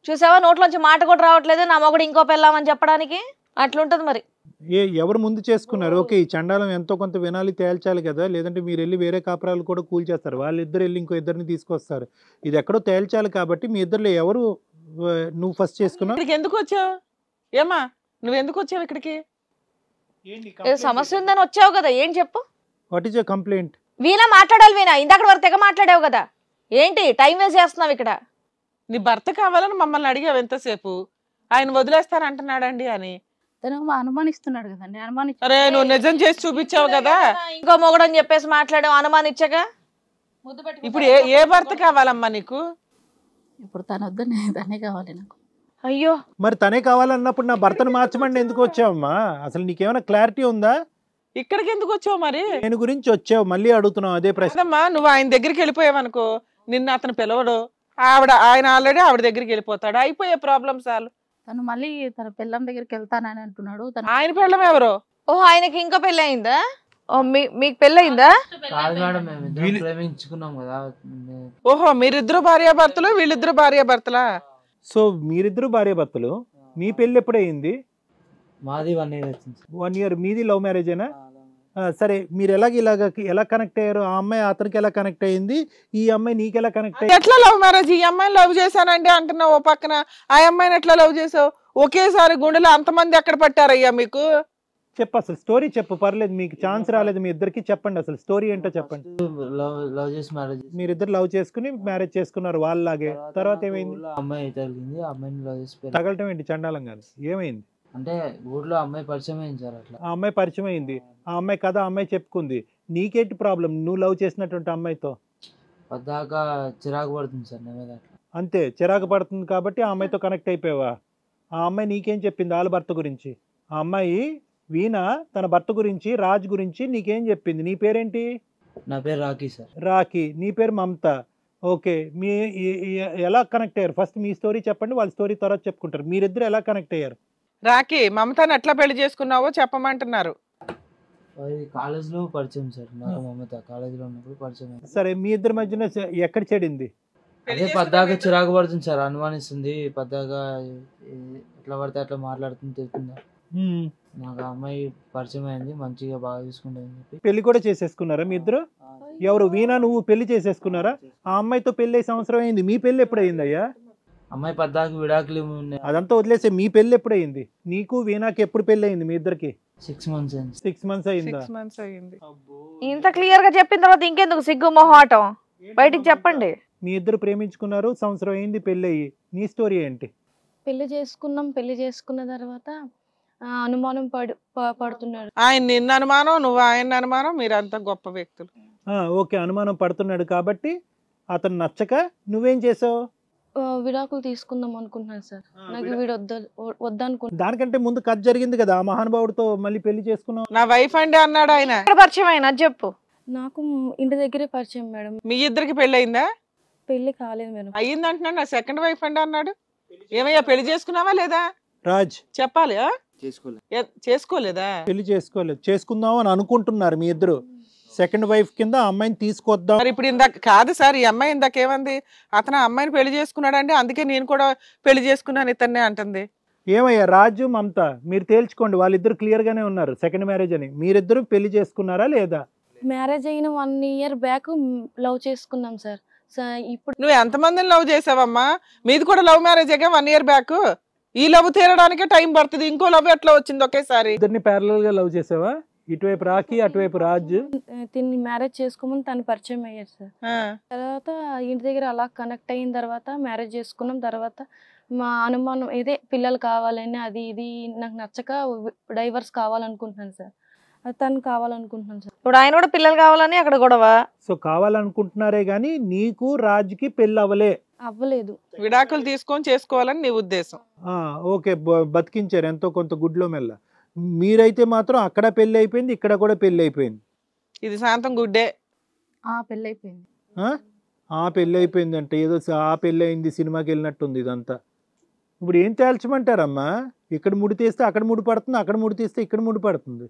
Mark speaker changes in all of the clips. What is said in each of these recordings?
Speaker 1: చూసావా నోట్లోంచి మాట కూడా రావట్లేదు నా మొగుడు ఇంకో పెళ్ళామని చెప్పడానికి. అట్లుంటది మరి.
Speaker 2: ఎవరు ముందు చేసుకున్నారు? ఓకే, ఈ చండాలం ఎంతో కొంత వినాలి, తేల్చాలి కదా, లేదంటే మీరు వెళ్ళి వేరే కాపురాలు కూడా కూల్చేస్తారు, వాళ్ళిద్దరు వెళ్ళి ఇంకో ఇద్దరిని తీసుకొస్తారు. ఇది ఎక్కడో తేల్చాలి కాబట్టి మీ ఇద్దరులో ఎవరు నువ్వు ఫస్ట్ చేసుకున్నావు?
Speaker 3: ఇక్కడికి ఎందుకు వచ్చావు? ఏమా నువ్వు ఎందుకు వచ్చావు ఇక్కడికి?
Speaker 1: సమస్య ఉందని వచ్చావు కదా, ఏం చెప్పు.
Speaker 2: What is your complaint?
Speaker 1: Veena మాట్లాడాలి. వీణా ఇందాక వరకు తెగ మాట్లాడావు కదా, ఏంటి టైం వేస్ట్ చేస్తున్నావు ఇక్కడ?
Speaker 3: నీ భర్త కావాలని మమ్మల్ని అడిగావు ఎంతసేపు, ఆయన వదిలేస్తానంటున్నాడండి అని.
Speaker 4: తను అనుమానిస్తున్నాడు కదండి,
Speaker 3: అరే నువ్వు నిజం చేసి చూపించావు కదా.
Speaker 1: ఇంకో మొగుడు అని చెప్పేసి మాట్లాడావు అనుమానిచ్చగా.
Speaker 3: ఇప్పుడు ఏ భర్త కావాలమ్మా నీకు?
Speaker 4: ఇప్పుడు తన వద్దని తనే కావాలి నాకు.
Speaker 1: అయ్యో
Speaker 2: మరి తనే కావాలన్నప్పుడు నా భర్తను మార్చమండి ఎందుకు వచ్చావమ్మా? అసలు నీకేమైనా క్లారిటీ ఉందా?
Speaker 3: ఇక్కడికి ఎందుకు వచ్చావు మరి?
Speaker 2: నేను గురించి వచ్చావు, మళ్ళీ అడుగుతున్నావు అదే ప్రశ్న.
Speaker 3: అమ్మా నువ్వు ఆయన దగ్గరికి వెళ్ళిపోయావు అనుకో, నిన్ను అతను పిలవడు, ఆయన ఆల్రెడీ ఆవిడ దగ్గరికి వెళ్ళిపోతాడు, అయిపోయే ప్రాబ్లమ్స్ చాలు.
Speaker 4: తను మళ్ళీ తన పిల్లం దగ్గరికి వెళ్తానని అంటున్నాడు.
Speaker 3: ఆయన పిల్లం ఎవరు?
Speaker 1: ఓహో ఆయనకి ఇంకా పెళ్ళి అయిందా? మీకు పెళ్ళి అయిందా?
Speaker 5: ప్రేమించుకున్నాం కదా.
Speaker 3: ఓహో మీరిద్దరు భార్యాభర్తలు, వీళ్ళిద్దరు భార్యాభర్తలా?
Speaker 2: సో మీరిద్దరు భార్యాభర్తలు, మీ పెళ్ళి ఎప్పుడైంది?
Speaker 5: మాది 1 year వచ్చింది.
Speaker 2: 1 year. మీది లవ్ మ్యారేజేనా? సరే, మీరు ఎలా కనెక్ట్ అయ్యారు? ఆ అమ్మాయి అతనికి ఎలా కనెక్ట్ అయ్యింది, ఈ అమ్మాయి నీకు ఎలా కనెక్ట్ అయ్యింది?
Speaker 3: ఎట్లా లవ్ మ్యారేజ్? ఈ అమ్మాయిని లవ్ చేశానండి అంటున్నావు ఓ పక్కన, ఆ అమ్మాయిని ఎట్లా లవ్ చేసావు? ఒకేసారి గుండెలో అంతమంది ఎక్కడ పట్టారయ్యా మీకు?
Speaker 2: చెప్పు, అసలు స్టోరీ చెప్పు, పర్లేదు, మీకు ఛాన్స్ రాలేదు మీ ఇద్దరికి, చెప్పండి అసలు స్టోరీ ఏంటో చెప్పండి.
Speaker 5: లవ్ చేసి మ్యారేజ్,
Speaker 2: మీరిద్దరు లవ్ చేసుకుని మ్యారేజ్ చేసుకున్నారు వాళ్ళలాగే, తర్వాత ఏమైంది?
Speaker 5: అమ్మాయి తగిలింది, ఆ అమ్మాయిని లవ్ చేసి
Speaker 2: తగలటం ఏంటి చండాలం కాదు, ఏమైంది?
Speaker 5: అంటే ఊర్లో అమ్మాయి పరిచయం అయింది సార్. అట్లా
Speaker 2: ఆ అమ్మాయి పరిచయం అయింది, ఆ అమ్మాయి కథ ఆ అమ్మాయి చెప్పుకుంది, నీకేంటి ప్రాబ్లం నువ్వు లవ్ చేసినటువంటి అమ్మాయితో?
Speaker 5: పద్దాకా చిరాకు పడుతుంది సార్ నా మీద. అట్లా
Speaker 2: అంతే, చిరాకు పడుతుంది కాబట్టి ఆ అమ్మాయితో కనెక్ట్ అయిపోయావా? ఆ అమ్మాయి నీకేం చెప్పింది వాళ్ళ భర్త గురించి? ఆ అమ్మాయి వీణ తన భర్త గురించి, రాజ్ గురించి నీకేం చెప్పింది? నీ పేరేంటి?
Speaker 5: నా పేరు రాకీ సార్.
Speaker 2: రాకీ. నీ పేరు మమత. ఓకే, మీ ఎలా కనెక్ట్ అయ్యారు? ఫస్ట్ మీ స్టోరీ చెప్పండి, వాళ్ళ స్టోరీ తర్వాత చెప్పుకుంటారు. మీరిద్దరు ఎలా కనెక్ట్ అయ్యారు?
Speaker 3: రాకీ, మమతను ఎట్లా పెళ్లి చేసుకున్నావో చెప్పమంటున్నారు.
Speaker 5: కాలేజ్ లో పరిచయం సార్ నాకు మమత, కాలేజ్ లో ఉన్నప్పుడు పరిచయం.
Speaker 2: సరే, మీ ఇద్దరి మధ్యన ఎక్కడ చెడింది?
Speaker 5: అదే పద్దాకా చిరాకు పడుతుంది సార్, అనుమానిస్తుంది, పద్దాకా ఎట్లా పడితే అట్లా మాట్లాడుతుంది, తెలుస్తుందా. నాకు ఆ అమ్మాయి పరిచయం అయింది, మంచిగా బాగా చూసుకుంటుంది.
Speaker 2: పెళ్లి కూడా చేసేసుకున్నారా మీ ఇద్దరు? ఎవరు, వీణా నువ్వు పెళ్లి చేసేసుకున్నారా? ఆ అమ్మాయితో పెళ్లి సంవత్సరం అయింది, మీ పెళ్లి ఎప్పుడైంది అయ్యా?
Speaker 5: అమ్మాయి పద్దాకు విడాకులు
Speaker 2: అదంతా వదిలేసే, మీ పెళ్లి ఎప్పుడైంది? నీకు వీణాకి ఎప్పుడు పెళ్లి అయింది మీ ఇద్దరికి?
Speaker 5: 6 months అయింది.
Speaker 2: 6 months అయిందా?
Speaker 3: 6 months అయింది.
Speaker 1: ఇంత క్లియర్ గా చెప్పిన తర్వాత ఇంకెందుకు సిగ్గు మొహాటం? బయటికి చెప్పండి.
Speaker 2: మీ ఇద్దరు ప్రేమించుకున్నారు, సంవత్సరం అయింది పెళ్లి అయ్యి, నీ స్టోరీ ఏంటి?
Speaker 4: పెళ్లి చేసుకున్నాం, పెళ్లి చేసుకున్న తర్వాత అనుమానం పడుతున్నాడు.
Speaker 3: ఆయన నిన్న అనుమానం, నువ్వు ఆయన అనుమానం, మీరంతా గొప్ప వ్యక్తులు.
Speaker 2: ఓకే, అనుమానం పడుతున్నాడు కాబట్టి అతను నచ్చక నువ్వేం చేసావు?
Speaker 4: విడాకులు తీసుకుందాం అనుకుంటున్నాను సార్. నాకు వీడు వద్దనుకుంటున్నాను.
Speaker 2: దానికంటే ముందు కథ జరిగింది కదా, ఆ మహానుభావుడితో మళ్ళీ పెళ్లి చేసుకున్నావు.
Speaker 3: నా వైఫ్ అండి అన్నాడు ఆయన.
Speaker 1: పరిచయం అయినా చెప్పు.
Speaker 4: నాకు ఇంటి దగ్గరే పరిచయం మేడం.
Speaker 3: మీ ఇద్దరికి పెళ్లి అయిందా?
Speaker 4: పెళ్లి కాలేదు మేడం.
Speaker 3: అయ్యింది అంటున్నాడు, నా సెకండ్ వైఫ్ అండి అన్నాడు. ఏమయ్యా పెళ్లి చేసుకున్నావా లేదా?
Speaker 2: రాజ్
Speaker 3: చెప్పాలి.
Speaker 5: చేసుకోలేదా?
Speaker 2: పెళ్లి చేసుకోలేదు, చేసుకుందాం అని అనుకుంటున్నారు మీ ఇద్దరు. సెకండ్ వైఫ్ కింద ఆ అమ్మాయిని తీసుకొద్దాం.
Speaker 3: మరి ఇప్పుడు ఇందాక కాదు సార్, ఈ అమ్మాయి ఇందాక ఏమంది? అతను అమ్మాయిని పెళ్లి చేసుకున్నాడండి, అందుకే నేను కూడా పెళ్లి చేసుకున్నాను ఇతన్నే అంటుంది.
Speaker 2: ఏమయ్యా రాజు మమత, మీరు తేల్చుకోండి, వాళ్ళిద్దరు క్లియర్ గానే ఉన్నారు సెకండ్ మ్యారేజ్ అని. మీరిద్దరు పెళ్లి చేసుకున్నారా లేదా?
Speaker 4: మ్యారేజ్ అయిన 1 year బ్యాక్ లవ్ చేసుకున్నాం సార్. ఇప్పుడు
Speaker 3: నువ్వు ఎంతమందిని లవ్ చేసావమ్మా? మీది కూడా లవ్ మ్యారేజేగా 1 year బ్యాక్. ఈ లవ్ తీరడానికే టైం పడుతుంది, ఇంకో లవ్ ఎట్లా వచ్చింది ఒకేసారి?
Speaker 2: ఇద్దరిని ప్యారలల్ గా లవ్ చేసావా? ఇటువైపు రాఖీ, అటువైపు రాజ్.
Speaker 4: తిని మ్యారేజ్ చేసుకోమని తను పరిచయం అయ్యారు సార్. తర్వాత ఇంటి దగ్గర అలా కనెక్ట్ అయిన తర్వాత మ్యారేజ్ చేసుకున్నాం. తర్వాత మా అనుమానం ఇదే, పిల్లలు కావాలని, అది ఇది నాకు నచ్చక డైవర్స్ కావాలనుకుంటున్నాను సార్. తను కావాలనుకుంటున్నాను సార్.
Speaker 1: ఇప్పుడు ఆయన కూడా పిల్లలు కావాలని అక్కడ గొడవ.
Speaker 2: సో కావాలనుకుంటున్నారే గానీ నీకు రాజ్కి పెళ్లి
Speaker 4: అవ్వలేదు.
Speaker 3: విడాకులు తీసుకొని చేసుకోవాలని నీ ఉద్దేశం.
Speaker 2: ఓకే, బతికించారు ఎంతో కొంత గుడ్లో మెల్ల. మీరైతే మాత్రం అక్కడ పెళ్లి అయిపోయింది, ఇక్కడ కూడా పెళ్లి అయిపోయింది.
Speaker 3: ఇది శాంతం గుడ్డే.
Speaker 4: పెళ్లి అయిపోయింది.
Speaker 2: పెళ్లి అయిపోయింది అంటే ఏదో ఆ పెళ్లి అయింది సినిమాకి వెళ్ళినట్టుంది ఇదంతా. ఇప్పుడు ఏం తేల్చమంటారమ్మా? ఇక్కడ ముడి తీస్తే అక్కడ ముడి పడుతుంది, అక్కడ ముడి తీస్తే ఇక్కడ ముడి పడుతుంది.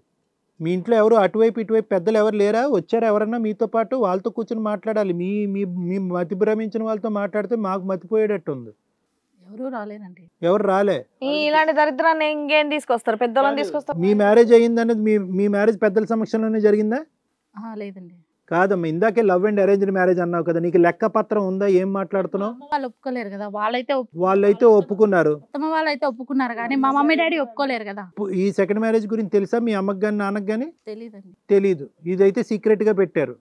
Speaker 2: మీ ఇంట్లో ఎవరు అటువైపు ఇటువైపు పెద్దలు ఎవరు లేరా? వచ్చారా ఎవరన్నా మీతో పాటు? వాళ్ళతో కూర్చొని మాట్లాడాలి. మీ మీ మీ మతి భ్రమించిన వాళ్ళతో మాట్లాడితే మాకు మతిపోయేటట్టు ఉంది.
Speaker 6: ఎవరు రాలేదండి.
Speaker 2: ఎవరు రాలే?
Speaker 1: ఇలాంటి దరిద్రాన్ని ఇంకేం తీసుకొస్తారు, పెద్దోళ్ళని తీసుకొస్తారు.
Speaker 2: మీ మ్యారేజ్ అయ్యిందనేది మీ మ్యారేజ్ పెద్దల సమక్షంలోనే జరిగిందా?
Speaker 6: లేదండి.
Speaker 2: కాదమ్మా, ఇందాకే లవ్ అండ్ అరేంజ్డ్ మ్యారేజ్ అన్నావు కదా, నీకు లెక్క పత్రం ఉందా? ఏం మాట్లాడుతున్నావు?
Speaker 6: అమ్మ వాళ్ళు ఒప్పుకోలేరు కదా,
Speaker 2: వాళ్ళైతే ఒప్పుకున్నారు,
Speaker 6: అత్తమ్మ వాళ్ళైతే ఒప్పుకున్నారు కానీ మా మమ్మీ డాడీ ఒప్పుకోలేరు కదా.
Speaker 2: ఈ సెకండ్ మ్యారేజ్ గురించి తెలుసా మీ అమ్మకి కానీ నాన్నకి కానీ?
Speaker 6: తెలీదండి.
Speaker 2: తెలీదు. ఇదైతే సీక్రెట్ గా పెట్టారు,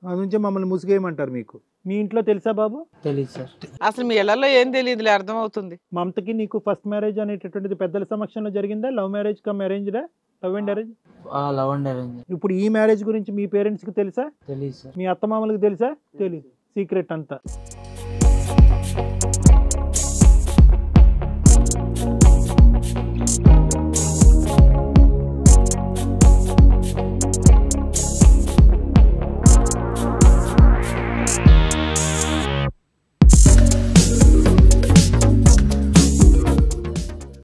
Speaker 2: అది నుంచి మమ్మల్ని ముసుగేయమంటారు. మీకు మీ ఇంట్లో తెలుసా బాబు?
Speaker 5: తెలియదు సార్.
Speaker 3: అసలు మీ ఇళ్లలో ఏం తెలియదులే, అర్థం అవుతుంది.
Speaker 2: మమతకి నీకు ఫస్ట్ మ్యారేజ్ అనేటటువంటిది పెద్దల సమక్షంలో జరిగిందా? లవ్ మ్యారేజ్ కమ్ అరేంజ్డా? Love and arrange?
Speaker 5: Love and arrange.
Speaker 2: ఇప్పుడు ఈ మ్యారేజ్ గురించి మీ పేరెంట్స్ కి తెలుసా?
Speaker 5: తెలియదు సార్.
Speaker 2: మీ అత్తమామలకు తెలుసా? తెలియదు, సీక్రెట్ అంతా.